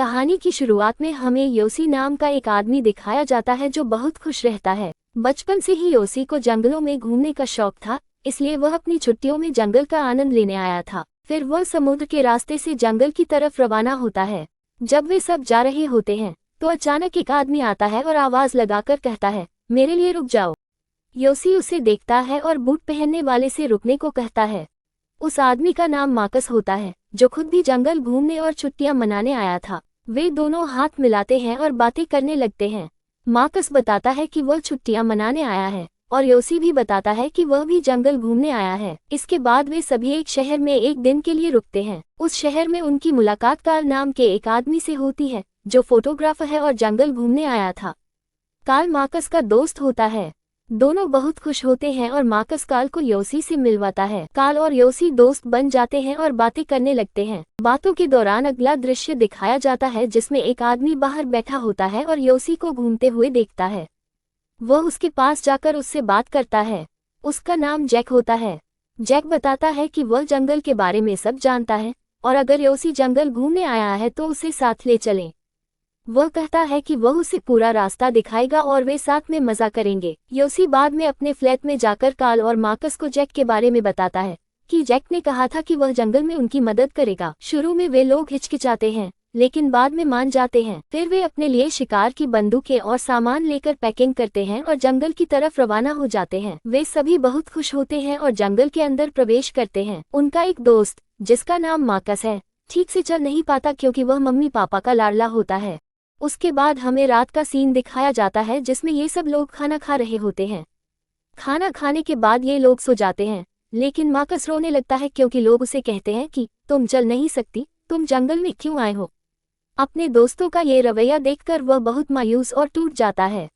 कहानी की शुरुआत में हमें योसी नाम का एक आदमी दिखाया जाता है जो बहुत खुश रहता है। बचपन से ही योसी को जंगलों में घूमने का शौक था, इसलिए वह अपनी छुट्टियों में जंगल का आनंद लेने आया था। फिर वह समुद्र के रास्ते से जंगल की तरफ रवाना होता है। जब वे सब जा रहे होते हैं तो अचानक एक आदमी आता है और आवाज लगाकर कहता है, मेरे लिए रुक जाओ। योसी उसे देखता है और बूट पहनने वाले से रुकने को कहता है। उस आदमी का नाम मार्कस होता है, जो खुद भी जंगल घूमने और छुट्टियां मनाने आया था। वे दोनों हाथ मिलाते हैं और बातें करने लगते हैं। मार्कस बताता है कि वह छुट्टियां मनाने आया है और योसी भी बताता है कि वह भी जंगल घूमने आया है। इसके बाद वे सभी एक शहर में एक दिन के लिए रुकते हैं। उस शहर में उनकी मुलाकात कार्ल नाम के एक आदमी से होती है, जो फोटोग्राफर है और जंगल घूमने आया था। कार्ल मार्कस का दोस्त होता है। दोनों बहुत खुश होते हैं और मार्कस कार्ल को योसी से मिलवाता है। कार्ल और योसी दोस्त बन जाते हैं और बातें करने लगते हैं। बातों के दौरान अगला दृश्य दिखाया जाता है जिसमें एक आदमी बाहर बैठा होता है और योसी को घूमते हुए देखता है। वह उसके पास जाकर उससे बात करता है। उसका नाम जैक होता है। जैक बताता है कि वह जंगल के बारे में सब जानता है और अगर योसी जंगल घूमने आया है तो उसे साथ ले चलें। वह कहता है कि वह उसे पूरा रास्ता दिखाएगा और वे साथ में मजा करेंगे। योसी बाद में अपने फ्लैट में जाकर कार्ल और मार्कस को जैक के बारे में बताता है कि जैक ने कहा था कि वह जंगल में उनकी मदद करेगा। शुरू में वे लोग हिचकिचाते हैं, लेकिन बाद में मान जाते हैं। फिर वे अपने लिए शिकार की बंदूकें और सामान लेकर पैकिंग करते हैं और जंगल की तरफ रवाना हो जाते हैं। वे सभी बहुत खुश होते हैं और जंगल के अंदर प्रवेश करते हैं। उनका एक दोस्त, जिसका नाम मार्कस है, ठीक से चल नहीं पाता क्योंकि वह मम्मी पापा का लाडला होता है। उसके बाद हमें रात का सीन दिखाया जाता है जिसमें ये सब लोग खाना खा रहे होते हैं। खाना खाने के बाद ये लोग सो जाते हैं, लेकिन मार्कस रोने लगता है क्योंकि लोग उसे कहते हैं कि तुम चल नहीं सकती, तुम जंगल में क्यों आए हो। अपने दोस्तों का ये रवैया देखकर वह बहुत मायूस और टूट जाता है।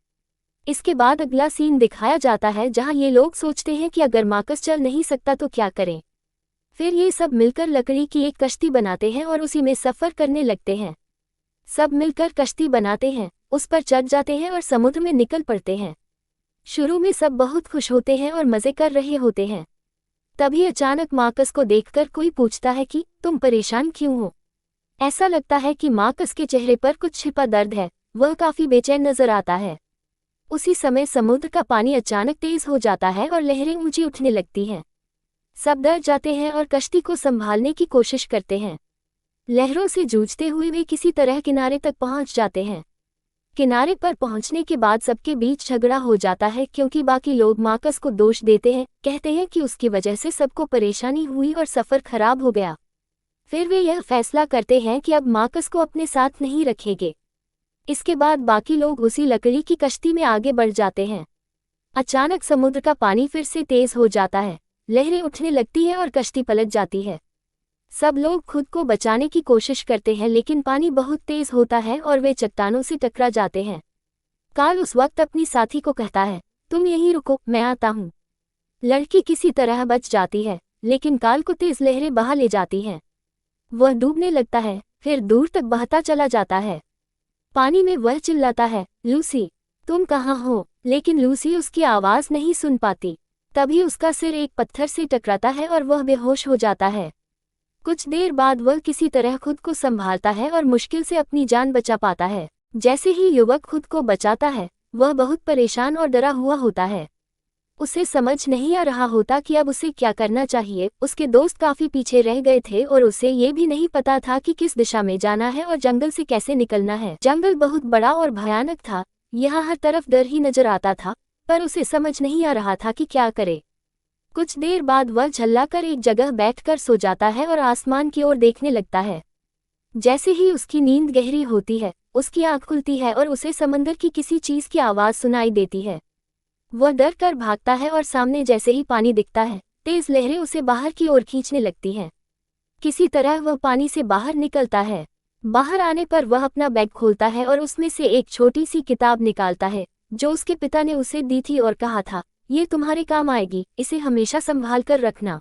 इसके बाद अगला सीन दिखाया जाता है जहां ये लोग सोचते हैं कि अगर मार्कस चल नहीं सकता तो क्या करें। फिर ये सब मिलकर लकड़ी की एक कश्ती बनाते हैं और उसी में सफर करने लगते हैं। सब मिलकर कश्ती बनाते हैं, उस पर चढ़ जाते हैं और समुद्र में निकल पड़ते हैं। शुरू में सब बहुत खुश होते हैं और मजे कर रहे होते हैं। तभी अचानक मार्कस को देखकर कोई पूछता है कि तुम परेशान क्यों हो। ऐसा लगता है कि मार्कस के चेहरे पर कुछ छिपा दर्द है। वह काफी बेचैन नजर आता है। उसी समय समुद्र का पानी अचानक तेज हो जाता है और लहरें ऊंची उठने लगती हैं। सब डर जाते हैं और कश्ती को संभालने की कोशिश करते हैं। लहरों से जूझते हुए वे किसी तरह किनारे तक पहुंच जाते हैं। किनारे पर पहुंचने के बाद सबके बीच झगड़ा हो जाता है क्योंकि बाकी लोग मार्कस को दोष देते हैं, कहते हैं कि उसकी वजह से सबको परेशानी हुई और सफर खराब हो गया। फिर वे यह फैसला करते हैं कि अब मार्कस को अपने साथ नहीं रखेंगे। इसके बाद बाकी लोग उसी लकड़ी की कश्ती में आगे बढ़ जाते हैं। अचानक समुद्र का पानी फिर से तेज हो जाता है, लहरें उठने लगती है और कश्ती पलट जाती है। सब लोग खुद को बचाने की कोशिश करते हैं लेकिन पानी बहुत तेज होता है और वे चट्टानों से टकरा जाते हैं। कार्ल उस वक्त अपनी साथी को कहता है, तुम यहीं रुको, मैं आता हूँ। लड़की किसी तरह बच जाती है, लेकिन कार्ल को तेज लहरें बहा ले जाती हैं। वह डूबने लगता है, फिर दूर तक बहता चला जाता है। पानी में वह चिल्लाता है, लूसी, तुम कहाँ हो? लेकिन लूसी उसकी आवाज नहीं सुन पाती। तभी उसका सिर एक पत्थर से टकराता है और वह बेहोश हो जाता है। कुछ देर बाद वह किसी तरह खुद को संभालता है और मुश्किल से अपनी जान बचा पाता है। जैसे ही युवक खुद को बचाता है, वह बहुत परेशान और डरा हुआ होता है। उसे समझ नहीं आ रहा होता कि अब उसे क्या करना चाहिए। उसके दोस्त काफी पीछे रह गए थे और उसे ये भी नहीं पता था कि किस दिशा में जाना है और जंगल से कैसे निकलना है। जंगल बहुत बड़ा और भयानक था, यहाँ हर तरफ डर ही नजर आता था, पर उसे समझ नहीं आ रहा था कि क्या करे। कुछ देर बाद वह झल्लाकर एक जगह बैठकर सो जाता है और आसमान की ओर देखने लगता है। जैसे ही उसकी नींद गहरी होती है, उसकी आंख खुलती है और उसे समंदर की किसी चीज की आवाज सुनाई देती है। वह डर कर भागता है और सामने जैसे ही पानी दिखता है, तेज लहरें उसे बाहर की ओर खींचने लगती हैं। किसी तरह वह पानी से बाहर निकलता है। बाहर आने पर वह अपना बैग खोलता है और उसमें से एक छोटी सी किताब निकालता है, जो उसके पिता ने उसे दी थी और कहा था, ये तुम्हारे काम आएगी, इसे हमेशा संभाल कर रखना।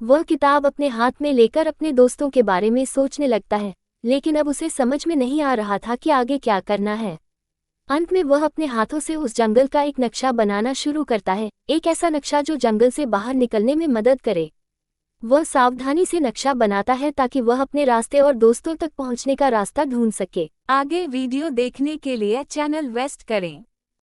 वह किताब अपने हाथ में लेकर अपने दोस्तों के बारे में सोचने लगता है, लेकिन अब उसे समझ में नहीं आ रहा था कि आगे क्या करना है। अंत में वह अपने हाथों से उस जंगल का एक नक्शा बनाना शुरू करता है, एक ऐसा नक्शा जो जंगल से बाहर निकलने में मदद करे। वह सावधानी से नक्शा बनाता है ताकि वह अपने रास्ते और दोस्तों तक पहुंचने का रास्ता ढूंढ सके। आगे वीडियो देखने के लिए चैनल वेस्ट करें।